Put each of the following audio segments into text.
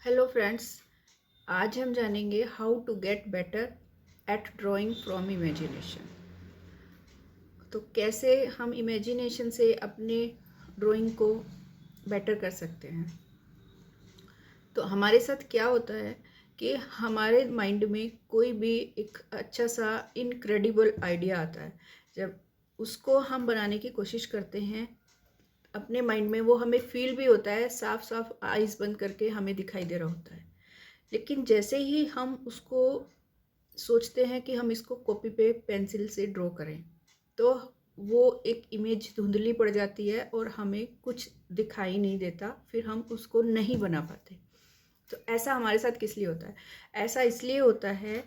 Hello friends, आज हम जानेंगे how to get better at drawing from imagination. तो कैसे हम इमेजिनेशन से अपने ड्राइंग को बेटर कर सकते हैं। तो हमारे साथ क्या होता है कि हमारे माइंड में कोई भी एक अच्छा सा इनक्रेडिबल आइडिया आता है। जब उसको हम बनाने की कोशिश करते हैं अपने माइंड में, वो हमें फील भी होता है, साफ साफ आइज़ बंद करके हमें दिखाई दे रहा होता है। लेकिन जैसे ही हम उसको सोचते हैं कि हम इसको कॉपी पे पेंसिल से ड्रॉ करें, तो वो एक इमेज धुंधली पड़ जाती है और हमें कुछ दिखाई नहीं देता, फिर हम उसको नहीं बना पाते। तो ऐसा हमारे साथ किस लिए होता है? ऐसा इसलिए होता है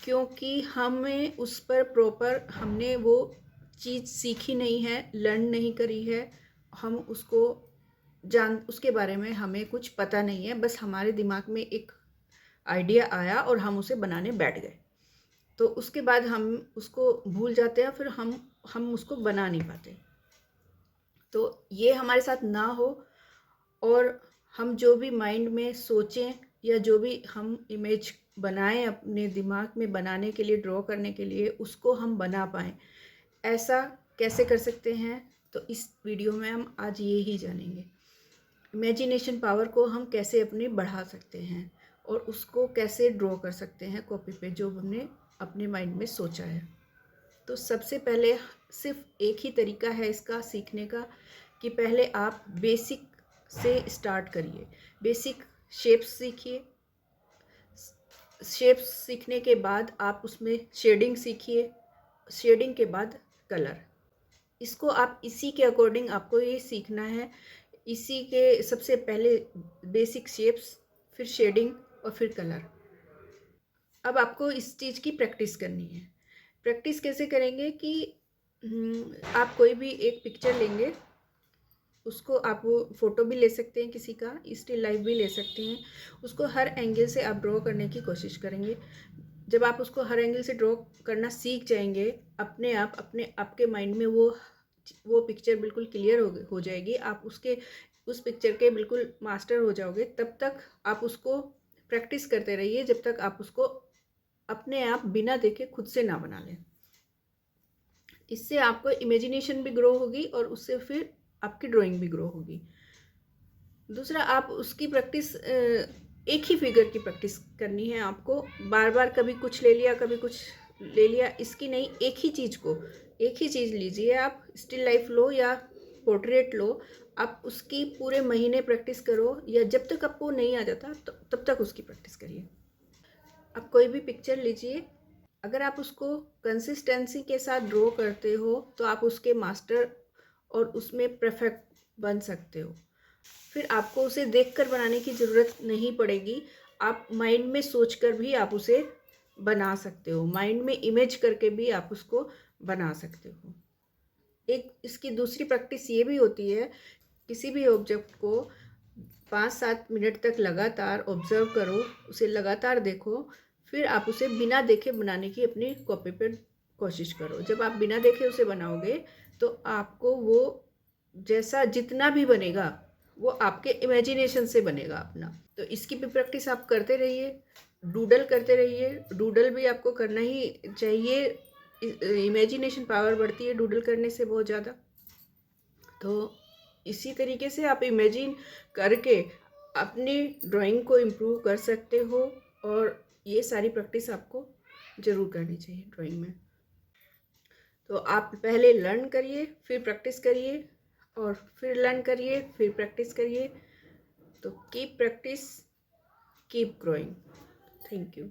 क्योंकि हमें उस पर प्रॉपर हमने वो चीज़ सीखी नहीं है, लर्न नहीं करी है। हम उसको उसके बारे में हमें कुछ पता नहीं है, बस हमारे दिमाग में एक आइडिया आया और हम उसे बनाने बैठ गए। तो उसके बाद हम उसको भूल जाते हैं, फिर हम उसको बना नहीं पाते। तो ये हमारे साथ ना हो, और हम जो भी माइंड में सोचें या जो भी हम इमेज बनाएं अपने दिमाग में बनाने के लिए, ड्रॉ करने के लिए, उसको हम बना पाएँ। ऐसा कैसे कर सकते हैं? तो इस वीडियो में हम आज ये ही जानेंगे। इमेजिनेशन पावर को हम कैसे अपनी बढ़ा सकते हैं और उसको कैसे ड्रॉ कर सकते हैं कॉपी पे, जो हमने अपने माइंड में सोचा है। तो सबसे पहले सिर्फ एक ही तरीका है इसका सीखने का, कि पहले आप बेसिक से स्टार्ट करिए। बेसिक शेप्स सीखिए। शेप्स सीखने के बाद आप उसमें शेडिंग सीखिए। शेडिंग के बाद कलर। इसको आप इसी के अकॉर्डिंग आपको ये सीखना है। इसी के सबसे पहले बेसिक शेप्स, फिर शेडिंग और फिर कलर। अब आपको इस चीज़ की प्रैक्टिस करनी है। प्रैक्टिस कैसे करेंगे कि आप कोई भी एक पिक्चर लेंगे, उसको आप फ़ोटो भी ले सकते हैं, किसी का स्टिल लाइफ भी ले सकते हैं। उसको हर एंगल से आप ड्रॉ करने की कोशिश करेंगे। जब आप उसको हर एंगल से ड्रॉ करना सीख जाएंगे, अपने आप आपके माइंड में वो पिक्चर बिल्कुल क्लियर हो जाएगी। आप उस पिक्चर के बिल्कुल मास्टर हो जाओगे। तब तक आप उसको प्रैक्टिस करते रहिए, जब तक आप उसको अपने आप बिना देखे खुद से ना बना लें। इससे आपको इमेजिनेशन भी ग्रो होगी और उससे फिर आपकी ड्राइंग भी ग्रो होगी। दूसरा, आप उसकी प्रैक्टिस एक ही फिगर की प्रैक्टिस करनी है आपको। बार बार कभी कुछ ले लिया, कभी कुछ ले लिया, इसकी नहीं। एक ही चीज़ को, एक ही चीज़ लीजिए। आप स्टिल लाइफ लो या पोर्ट्रेट लो, आप उसकी पूरे महीने प्रैक्टिस करो, या जब तक आपको नहीं आ जाता तो तब तक उसकी प्रैक्टिस करिए। आप कोई भी पिक्चर लीजिए, अगर आप उसको कंसिस्टेंसी के साथ ड्रॉ करते हो तो आप उसके मास्टर और उसमें परफेक्ट बन सकते हो। फिर आपको उसे देखकर बनाने की ज़रूरत नहीं पड़ेगी। आप माइंड में सोचकर भी आप उसे बना सकते हो। माइंड में इमेज करके भी आप उसको बना सकते हो। एक इसकी दूसरी प्रैक्टिस ये भी होती है, किसी भी ऑब्जेक्ट को 5-7 मिनट तक लगातार ऑब्जर्व करो, उसे लगातार देखो, फिर आप उसे बिना देखे बनाने की अपनी कॉपी पे कोशिश करो। जब आप बिना देखे उसे बनाओगे तो आपको वो जैसा जितना भी बनेगा वो आपके इमेजिनेशन से बनेगा अपना। तो इसकी भी प्रैक्टिस आप करते रहिए। डूडल करते रहिए। डूडल भी आपको करना ही चाहिए। इमेजिनेशन पावर बढ़ती है डूडल करने से बहुत ज़्यादा। तो इसी तरीके से आप इमेजिन करके अपनी ड्राइंग को इम्प्रूव कर सकते हो, और ये सारी प्रैक्टिस आपको ज़रूर करनी चाहिए ड्राइंग में। तो आप पहले लर्न करिए, फिर प्रैक्टिस करिए, और फिर लर्न करिए, फिर प्रैक्टिस करिए। तो keep practice, keep growing. Thank you.